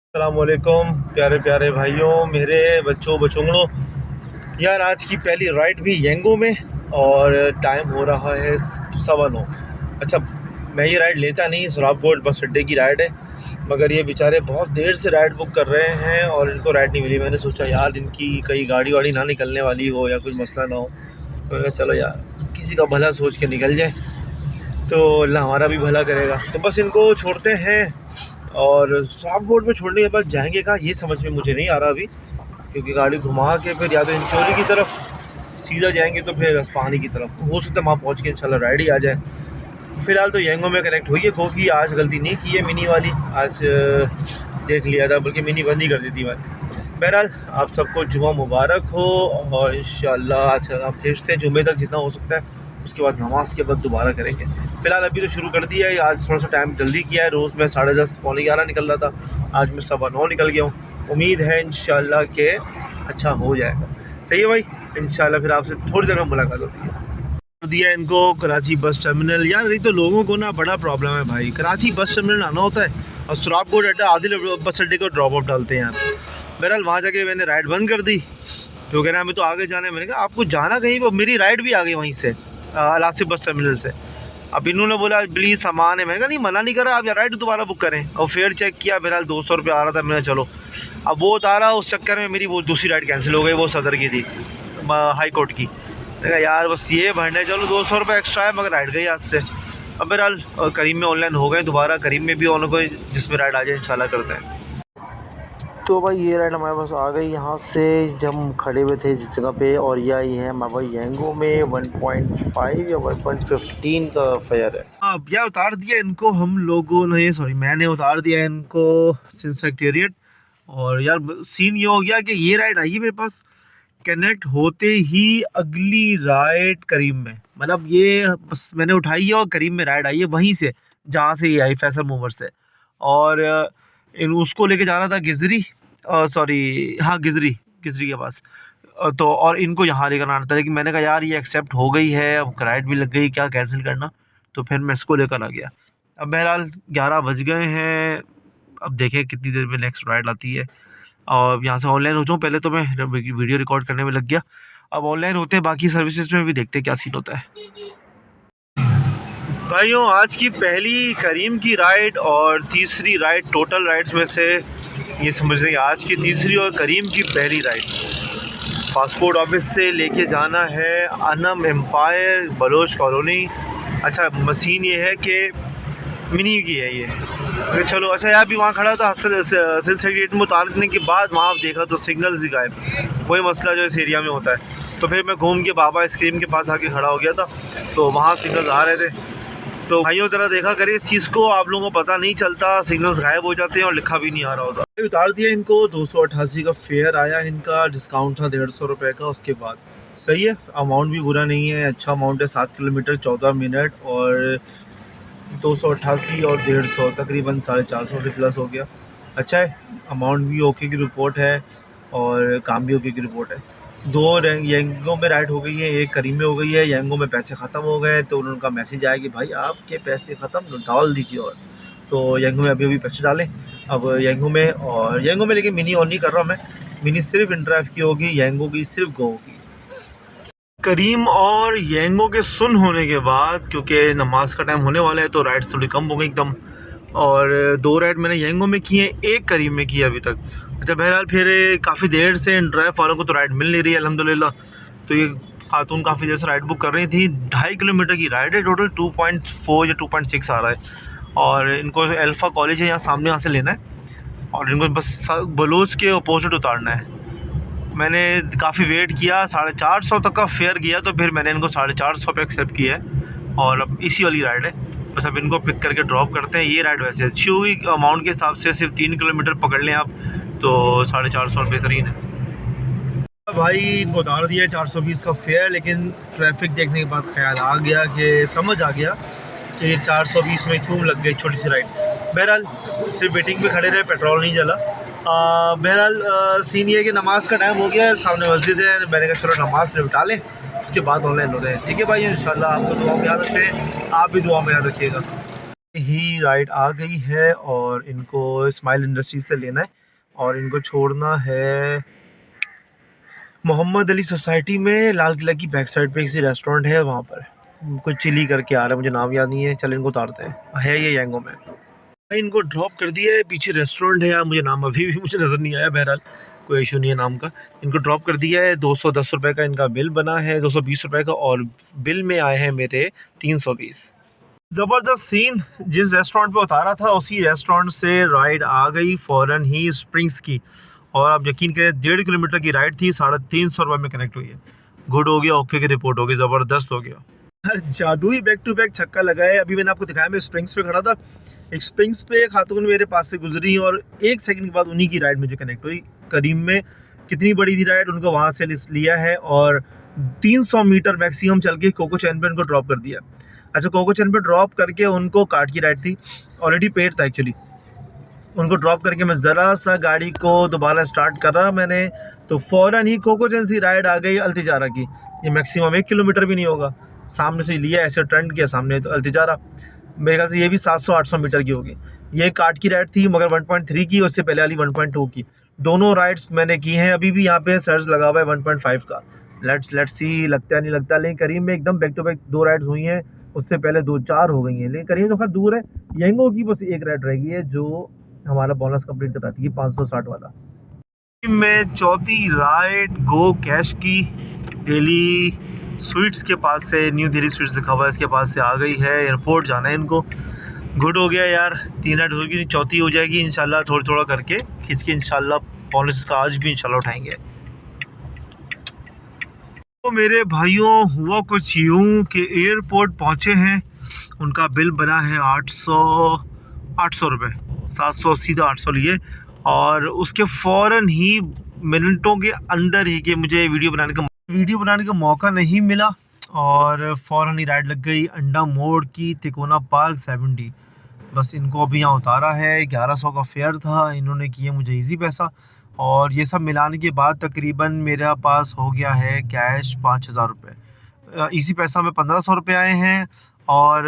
अस्सलामुअलैकुम प्यारे प्यारे भाइयों, मेरे बच्चों यार। आज की पहली राइड भी येंगो में और टाइम हो रहा है 9:15। अच्छा, मैं ये राइड लेता नहीं, सोराब गोल्ड बस अड्डे की राइड है, मगर ये बेचारे बहुत देर से राइड बुक कर रहे हैं और इनको राइड नहीं मिली। मैंने सोचा यार इनकी कहीं गाड़ी वाड़ी ना निकलने वाली हो या कुछ मसला ना हो, तो मैंने कहा चलो यार किसी का भला सोच के निकल जाए तो अल्लाह हमारा भी भला करेगा। तो बस इनको छोड़ते हैं और सोराब गोल्ड पे छोड़ने के बाद जाएंगे कहाँ ये समझ में मुझे नहीं आ रहा अभी, क्योंकि गाड़ी घुमा के फिर या तो इंचोली की तरफ सीधा जाएंगे तो फिर असफानी की तरफ हो सकता है वहाँ पहुँच के इंशाल्लाह राइड ही आ जाए। फ़िलहाल तो येंगो में कनेक्ट हुई है। खोकी आज गलती नहीं की है मिनी वाली, आज देख लिया था, बल्कि मिनी बंद ही कर दी थी मैंने। बहरहाल आप सबको जुमा मुबारक हो और इंशाल्लाह आज आप भेजते हैं जुमे तक जितना हो सकता है, उसके बाद नमाज के बाद दोबारा करेंगे। फ़िलहाल अभी तो शुरू कर दिया है, आज थोड़ा सा टाइम जल्दी किया है। रोज़ मैं 10:30 पौने 11 निकल रहा था, आज मैं 9:15 निकल गया हूँ। उम्मीद है इंशाल्लाह के अच्छा हो जाएगा। सही है भाई, इंशाल्लाह फिर आपसे थोड़ी देर में मुलाकात होती है। दिया इनको कराची बस टर्मिनल। यार नहीं तो लोगों को ना बड़ा प्रॉब्लम है भाई, कराची बस टर्मिनल आना होता है और सोराब गोल्ड अड्डा आदिल बस अड्डे को ड्रॉप ऑफ डालते हैं यार। बहरहाल वहाँ जाके मैंने राइड बंद कर दी, तो कह रहा है हमें तो आगे जाना है। मैंने कहा आपको जाना कहीं पर, मेरी राइड भी आ गई वहीं से अलासिफ बस टर्मिनल से। अब इन्होंने बोला प्लीज़ सामान है, मैंने कहा नहीं मना नहीं करा, आप यार राइड दोबारा बुक करें। और फेयर चेक किया, बहरहाल 200 रुपये आ रहा था। मैंने चलो अब वो आ रहा, उस चक्कर में मेरी वो दूसरी राइड कैंसिल हो गई, वो सदर की थी, हाई कोर्ट की। मैंने कहा यार बस ये भरने चलो, 200 रुपये एक्स्ट्रा है, मगर राइड गई आज से। अब बहरहाल करीम में ऑनलाइन हो गए दोबारा, करीम में भी ऑन हो गए, जिसमें राइड आ जाए इंशाल्लाह करते हैं। तो भाई ये राइड हमारे पास आ गई यहाँ से, जब हम खड़े हुए थे जिस जगह पे, और ये आई है हमारे पास येंगो में 1.5 या 1.15 का फेयर है। अब यार उतार दिया इनको हम लोगों ने, सॉरी मैंने उतार दिया इनको सिंस सेक्रेटेरिएट। और यार सीन ये हो गया कि ये राइड आई है मेरे पास, कनेक्ट होते ही अगली राइड करीम में, मतलब ये बस मैंने उठाई है और करीम में राइड आई है वहीं से जहाँ से ये आई, फैसल मूवर से। और उसको लेके जा रहा था गिजरी, सॉरी हाँ गिजरी के पास। तो और इनको यहाँ लेकर आना था, लेकिन मैंने कहा यार ये एक्सेप्ट हो गई है, अब राइड भी लग गई, क्या कैंसिल करना। तो फिर मैं इसको लेकर आ गया। अब बहरहाल 11 बज गए हैं, अब देखें कितनी देर में नेक्स्ट राइड आती है। और यहाँ से ऑनलाइन हो जाऊँ, पहले तो मैं वीडियो रिकॉर्ड करने में लग गया, अब ऑनलाइन होते हैं बाकी सर्विसेज में भी, देखते हैं क्या सीन होता है। भाइयों आज की पहली करीम की राइड और तीसरी राइड, टोटल राइड्स में से ये समझ रही आज की तीसरी और करीम की पहली राइड। पासपोर्ट ऑफिस से लेके जाना है अनम एम्पायर बलोच कॉलोनी। अच्छा मशीन ये है कि मिनी की है ये, तो चलो अच्छा यार भी वहाँ खड़ा था सेक्रेटेरिएट में उतारने के बाद, वहाँ देखा तो सिग्नल्स ही गायब, वही मसला जो इस एरिया में होता है। तो फिर मैं घूम के बाबा आइसक्रीम के पास आके खड़ा हो गया था, तो वहाँ सिग्नल्स आ रहे थे। तो भाइयों ज़रा देखा करिए इस चीज़ को, आप लोगों को पता नहीं चलता, सिग्नल्स गायब हो जाते हैं और लिखा भी नहीं आ रहा होता। उतार दिया इनको, 288 का फेयर आया इनका, डिस्काउंट था 150 रुपये का। उसके बाद सही है, अमाउंट भी बुरा नहीं है, अच्छा अमाउंट है। 7 किलोमीटर 14 मिनट और 288 और 150 तकरीबन 450 से प्लस हो गया। अच्छा है, अमाउंट भी ओके की रिपोर्ट है और काम भी ओके की रिपोर्ट है। 2 येंगो में राइड हो गई है, एक करीम में हो गई है। येंगो में पैसे ख़त्म हो गए तो उनका मैसेज आया कि भाई आपके पैसे ख़त्म, डाल दीजिए। और तो येंगो में अभी पैसे डालें अब येंगो में, और येंगो में लेकिन मिनी ऑन नहीं कर रहा मैं, मिनी सिर्फ इंड्राइव की होगी, येंगो की सिर्फ गो होगी। करीम और येंगो के सुन होने के बाद, क्योंकि नमाज का टाइम होने वाला है, तो राइड्स थोड़ी कम हो गई एकदम। और 2 राइड मैंने येंगो में की है, एक करीम में की है अभी तक। अच्छा बहरहाल फिर काफ़ी देर से ड्राइव वालों को तो राइड मिल नहीं रही है अल्हम्दुलिल्लाह। तो ये खातून काफ़ी देर से राइड बुक कर रही थी। 2.5 किलोमीटर की राइड है, टोटल 2.4 या 2.6 आ रहा है। और इनको अल्फ़ा कॉलेज है यहाँ सामने, यहाँ से लेना है और इनको बस बलोच के अपोजिट उतारना है। मैंने काफ़ी वेट किया, 450 तक का फेयर किया, तो फिर मैंने इनको 450 पे एक्सेप्ट किया है। और अब इसी वाली राइड है, बस अब इनको पिक करके ड्रॉप करते हैं। ये राइड वैसे अच्छी होगी, अमाउंट के हिसाब से सिर्फ 3 किलोमीटर पकड़ लें आप तो 450 बेहतरीन है। भाई इनको उतार दिया 420 का फेयर, लेकिन ट्रैफिक देखने के बाद ख्याल आ गया कि समझ आ गया कि 420 में क्यों लग गई छोटी सी राइड। बहरहाल सिर्फ वेटिंग पे खड़े रहे, पेट्रोल नहीं जला। बहरहाल सीन ये है कि नमाज का टाइम हो गया है, सामने मस्जिद है, मैंने कहा चलो नमाज निपटा लें, उसके बाद ऑनलाइन हो रहे हैं। ठीक है भाई, इंशाल्लाह आपको दुआ में याद रखते हैं, आप भी दुआ में याद रखिएगा। ही राइड आ गई है और इनको स्माइल इंडस्ट्री से लेना है और इनको छोड़ना है मोहम्मद अली सोसाइटी में, लाल किला की बैक साइड पे किसी रेस्टोरेंट है, वहाँ पर कुछ चिली करके आ रहा है, मुझे नाम याद नहीं है। चल इनको उतारते हैं, है ये यांगो में। भाई इनको ड्रॉप कर दिया है, पीछे रेस्टोरेंट है यार, मुझे नाम अभी भी मुझे नज़र नहीं आया, बहरहाल कोई इशू नहीं है नाम का। इनको ड्रॉप कर दिया है, 210 रुपये का इनका बिल बना है, 220 रुपये का, और बिल में आए हैं मेरे 320। ज़बरदस्त सीन, जिस रेस्टोरेंट पे उतारा था उसी रेस्टोरेंट से राइड आ गई फ़ौरन ही स्प्रिंग्स की, और आप यकीन करें 1.5 किलोमीटर की राइड थी, 350 रुपये में कनेक्ट हुई है। गुड हो गया, ओके की रिपोर्ट हो गई, ज़बरदस्त हो गया। हर जादुई बैक टू बैक छक्का लगाया। अभी मैंने आपको दिखाया, मैं स्प्रिंग्स पे खड़ा था, एक स्प्रिंग्स पे खातून मेरे पास से गुजरी और 1 सेकंड के बाद उन्हीं की राइड मुझे कनेक्ट हुई। करीम में कितनी बड़ी थी राइड, उनको वहाँ से लिया है और 300 मीटर मैक्सिमम चल के कोको चैन पे उनको ड्रॉप कर दिया। अच्छा, कोको चैन पे ड्रॉप करके उनको कार्ट की राइड थी, ऑलरेडी पेड था एक्चुअली। उनको ड्रॉप करके मैं ज़रा सा गाड़ी को दोबारा स्टार्ट कर रहा मैंने, तो फ़ौरन ही कोको चैन सी राइड आ गई अल्तिजारा की। ये मैक्सिमम 1 किलोमीटर भी नहीं होगा, सामने से लिया, ऐसे टर्न किया सामने, तो अल्तिजारा मेरे ख्याल से ये भी 700-800 मीटर की होगी। ये कार्ट की राइड थी मगर 1.3 की, उससे पहले वाली 1.2 की। दोनों राइड्स मैंने की हैं, अभी भी यहाँ पे सर्च लगा हुआ है 1.5 का। लेट्स सी लगता है नहीं लगता, लेकिन करीम में एकदम बैक टू बैक 2 राइड्स हुई हैं, उससे पहले 2-4 हो गई हैं, लेकिन करीम तो खैर दूर है। यंगो की बस एक राइड रह गई है जो हमारा बोनस कंप्लीट कराती है, 560 वाला। में चौथी राइड गो कैश की, दिल्ली स्वीट्स के पास से, न्यू दिल्ली स्वीट्स लिखा हुआ है इसके पास से आ गई है। एयरपोर्ट जाना है इनको। गुड हो गया यार, 3 राइड होगी, चौथी हो जाएगी इंशाल्लाह, थोड़ा थोड़ा करके खींच के इंशाल्लाह बोनस का आज भी इंशाल्लाह उठाएंगे। तो मेरे भाइयों हुआ कुछ यूँ कि एयरपोर्ट पहुँचे हैं, उनका बिल बना है 800 रुपये, 700 सीधा 800 लिए, और उसके फ़ौरन ही मिनटों के अंदर ही कि मुझे वीडियो बनाने का मौका नहीं मिला, और फ़ौरन ही राइड लग गई अंडा मोड़ की, तिकोना पार्क 70। बस इनको अभी यहाँ उतारा है, 1100 का फेयर था, इन्होंने किया मुझे इजी पैसा, और ये सब मिलाने के बाद तकरीबन मेरा पास हो गया है कैश 5000 रुपये। इसी पैसा में 1500 रुपये आए हैं, और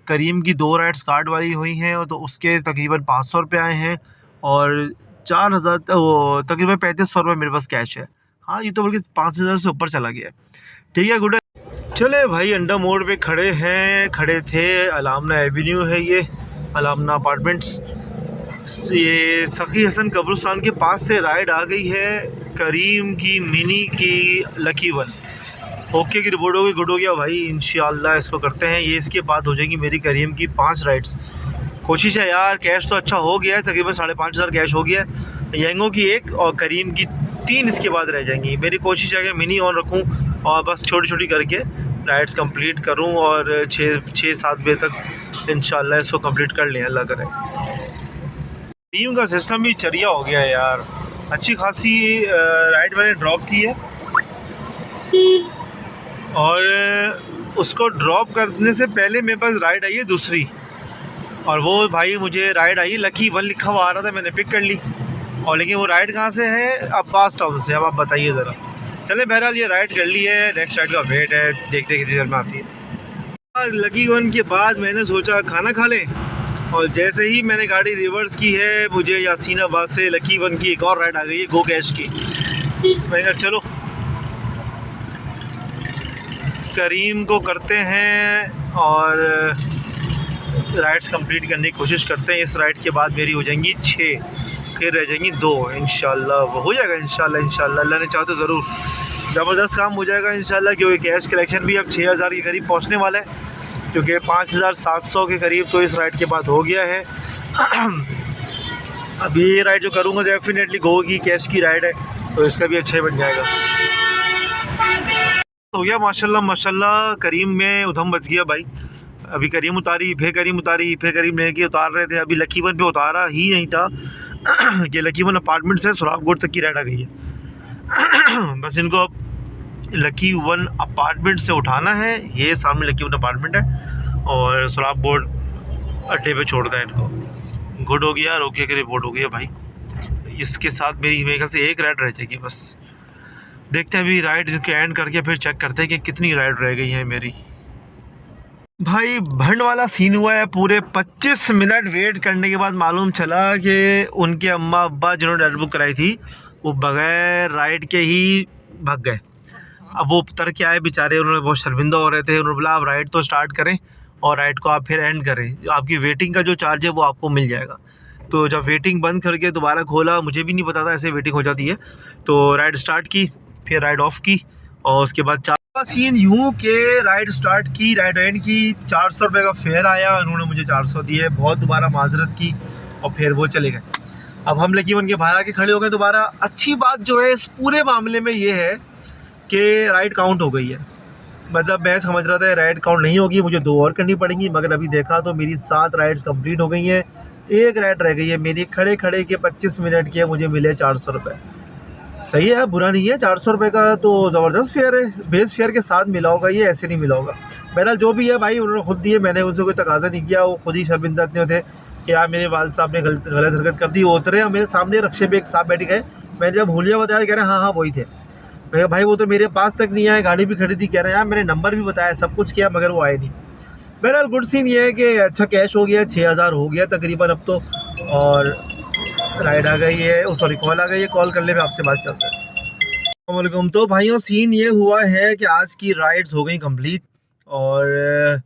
करीम की 2 राइड्स कार्ड वाली हुई हैं तो उसके तकरीबन 500 रुपये आए हैं, और 4000 तकरीबन 3500 रुपये मेरे पास कैश है। हाँ, ये तो बल्कि 5000 से ऊपर चला गया। ठीक है, गुड। चले भाई, अंडा मोड़ पे खड़े थे, अलामना एवेन्यू है ये, अलामना अपार्टमेंट्स। ये सखी हसन कब्रिस्तान के पास से राइड आ गई है, करीम की मिनी की लकी वन। ओके की रिपोर्ट होगी, गुड हो गया भाई, इंशाल्लाह इसको करते हैं। ये इसके बाद हो जाएगी मेरी करीम की 5 राइड्स। कोशिश है यार, कैश तो अच्छा हो गया है, तकरीबन 5500 कैश हो गया है। यंगो की 1 और करीम की 3 इसके बाद रह जाएंगी। मेरी कोशिश है कि मिनी ऑन रखूं और बस छोटी छोटी करके राइड्स कंप्लीट करूं, और 6-7 बजे तक इंशाल्लाह इसको कंप्लीट कर लें, अल्लाह करे। टीम का सिस्टम भी चरिया हो गया है यार, अच्छी खासी राइड मैंने ड्रॉप की है, और उसको ड्रॉप करने से पहले मेरे पास राइड आई है दूसरी, और वो भाई मुझे राइड आई लकी वन लिखा हुआ आ रहा था, मैंने पिक कर ली, और लेकिन वो राइड कहाँ से है, अब्बास टाउन से। अब आप बताइए ज़रा। चले बहरहाल ये राइड कर ली है, नेक्स्ट राइड का वेट है, देखते कितनी देर में आती है। लकी वन के बाद मैंने सोचा खाना खा लें, और जैसे ही मैंने गाड़ी रिवर्स की है, मुझे यासीनाबाद से लकी वन की एक और राइड आ गई है, गो कैश की। मैंने कहा चलो करीम को करते हैं और राइड्स कंप्लीट करने की कोशिश करते हैं। इस राइड के बाद मेरी हो जाएंगी 6, फिर रह जाएंगी 2, इंशाल्लाह वो हो जाएगा, इंशाल्लाह अल्लाह ने चाहा तो ज़रूर ज़बरदस्त काम हो जाएगा इंशाल्लाह, क्योंकि कैश कलेक्शन भी अब 6000 के करीब पहुंचने वाला है, क्योंकि 5700 के करीब तो इस राइड के बाद हो गया है। अब ये राइड जो करूँगा डेफिनेटली गो की कैश की राइड है, तो इसका भी अच्छा ही बन जाएगा। हो गया माशाल्लाह करीम में उधम बच गया भाई। अभी करीम उतारी, फिर करीम लेके उतार रहे थे, अभी लकी वन पे उतारा ही नहीं था कि लकी वन अपार्टमेंट से सुरागपुर तक की राइड आ गई है। बस इनको लकी वन अपार्टमेंट से उठाना है, ये सामने लकी वन अपार्टमेंट है, और सुरागपुर अड्डे पे छोड़ना है इनको। गुड हो गया, रोके के रिपोर्ट हो गया भाई। इसके साथ मेरे ख्याल से एक राइड रह जाएगी बस। देखते हैं अभी राइड के एंड करके फिर चेक करते हैं कि कितनी राइड रह गई है मेरी। भाई भंड वाला सीन हुआ है। पूरे 25 मिनट वेट करने के बाद मालूम चला कि उनके अम्मा अब्बा जिन्होंने राइड बुक कराई थी वो बगैर राइड के ही भाग गए। अब वो उतर के आए बेचारे, उन्होंने बहुत शर्मिंदा हो रहे थे। उन्होंने बोला आप राइड तो स्टार्ट करें और राइड को आप फिर एंड करें, आपकी वेटिंग का जो चार्ज है वो आपको मिल जाएगा। तो जब वेटिंग बंद करके दोबारा खोला, मुझे भी नहीं पता था ऐसे वेटिंग हो जाती है, तो राइड स्टार्ट की, फिर राइड ऑफ की और उसके बाद सीन यूँ के राइड स्टार्ट की, राइड एंड की। 400 रुपये का फेयर आया, उन्होंने मुझे 400 दिए, बहुत दोबारा माजरत की और फिर वो चले गए। अब हम लकी बन के बाहर आके खड़े हो गए दोबारा। अच्छी बात जो है इस पूरे मामले में ये है कि राइड काउंट हो गई है। मतलब मैं समझ रहा था राइड काउंट नहीं होगी, मुझे 2 और करनी पड़ेंगी, मगर अभी देखा तो मेरी 7 राइड्स कंप्लीट हो गई हैं, 1 राइड रह गई है मेरी। खड़े खड़े के 25 मिनट के मुझे मिले 400 रुपये। सही है, बुरा नहीं है। 400 रुपये का तो ज़बरदस्त फेयर है, बेस फेयर के साथ मिला होगा, ये ऐसे नहीं मिला होगा। बहरहाल जो भी है भाई, उन्होंने खुद दिए, मैंने उनसे कोई तकाजा नहीं किया। वो खुद ही शर्मिंदा इतने थे कि यार मेरे वालिद साहब ने गलत हरकत कर दी। वो उतरे और मेरे सामने रक्शे पे एक साहब बैठ गए। मैंने जब हुलिया बताया, कह रहे हाँ हाँ वही थे। मैं कहा भाई वो तो मेरे पास तक नहीं आए, गाड़ी भी खड़ी थी। कह रहे हैं यार मैंने नंबर भी बताया, सब कुछ किया, मगर वो आए नहीं। बहरहाल गुड सीन ये है कि अच्छा कैश हो गया, 6000 हो गया तकरीबन अब तो। और राइड आ गई है, सॉरी कॉल आ गई है, कॉल कर ले, मैं आपसे बात करता हूँ। अस्सलामुअलैकुम। तो भाइयों सीन ये हुआ है कि आज की राइड्स हो गई कंप्लीट और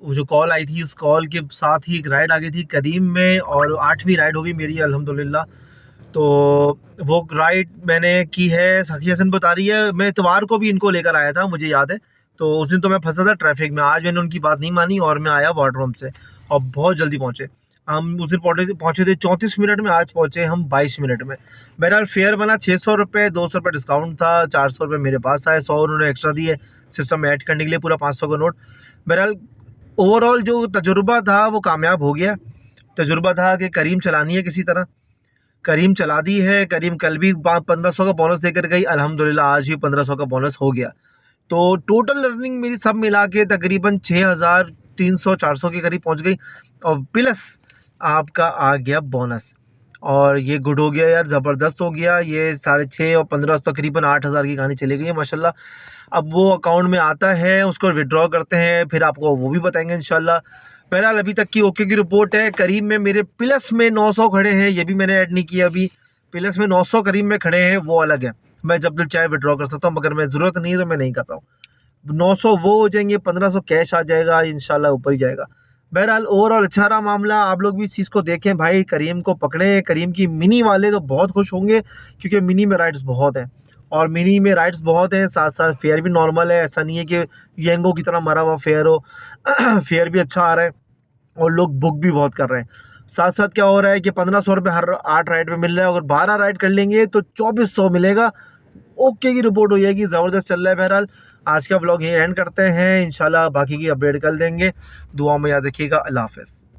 वो जो कॉल आई थी उस कॉल के साथ ही एक राइड आ गई थी करीम में, और 8वीं राइड हो गई मेरी अल्हम्दुलिल्लाह। तो वो राइड मैंने की है, सखी हसन बता रही है। मैं इतवार को भी इनको लेकर आया था, मुझे याद है। तो उस दिन तो मैं फंसा था ट्रैफिक में। आज मैंने उनकी बात नहीं मानी और मैं आया वाटररूम से और बहुत जल्दी पहुँचे। हम उस दिन पहुँचे थे 34 मिनट में, आज पहुँचे हम 22 मिनट में। बहरहाल फेयर बना 600 रुपये, 200 रुपये डिस्काउंट था, 400 रुपये मेरे पास आए, 100 उन्होंने एक्स्ट्रा दिए सिस्टम में ऐड करने के लिए, पूरा 500 का नोट। बहरहाल ओवरऑल जो तजुर्बा था वो कामयाब हो गया। तजुर्बा था कि करीम चलानी है किसी तरह, करीम चला दी है। करीम कल भी 1500 का बोनस देकर गई, अल्हम्दुलिल्लाह आज भी 1500 का बोनस हो गया। तो टोटल अर्निंग मेरी सब मिला के तकरीबन 6300-400 के करीब पहुंच गई, और प्लस आपका आ गया बोनस। और ये गुड हो गया यार, ज़बरदस्त हो गया। ये 6.5 और 15 तकरीबन 8000 की कहानी चली गई है माशाल्लाह। अब वो अकाउंट में आता है, उसको विड्रॉ करते हैं, फिर आपको वो भी बताएंगे इंशाल्लाह। बहरहाल अभी तक की ओके की रिपोर्ट है। करीब में मेरे प्लस में 900 खड़े हैं, ये भी मैंने ऐड नहीं किया अभी। प्लस में 900 करीब में खड़े हैं, वो अलग है, मैं जब दिल चाहे विड्रॉ कर सकता हूँ, मगर मैं ज़रूरत नहीं है तो मैं नहीं कर रहा हूँ। 900 वो हो जाएंगे, 1500 कैश आ जाएगा इंशाल्लाह, ऊपर ही जाएगा। बहरहाल ओवरऑल अच्छा रहा मामला। आप लोग भी इस चीज़ को देखें भाई, करीम को पकड़ें। करीम की मिनी वाले तो बहुत खुश होंगे, क्योंकि मिनी में राइड्स बहुत हैं, और मिनी में राइड्स बहुत हैं, साथ साथ फेयर भी नॉर्मल है। ऐसा नहीं है कि येंगो की तरह मरा हुआ फेयर हो फेयर भी अच्छा आ रहा है और लोग बुक भी बहुत कर रहे हैं। साथ साथ क्या हो रहा है कि 1500 रुपये हर 8 राइड में मिल रहा है। अगर 12 राइड कर लेंगे तो 2400 मिलेगा। ओके की रिपोर्ट हो जाएगी, ज़बरदस्त चल रहा है। बहरहाल आज का व्लॉग यही एंड करते हैं, इंशाल्लाह बाकी की अपडेट कर देंगे। दुआ में याद रखिएगा। अल्लाह हाफ़िज़।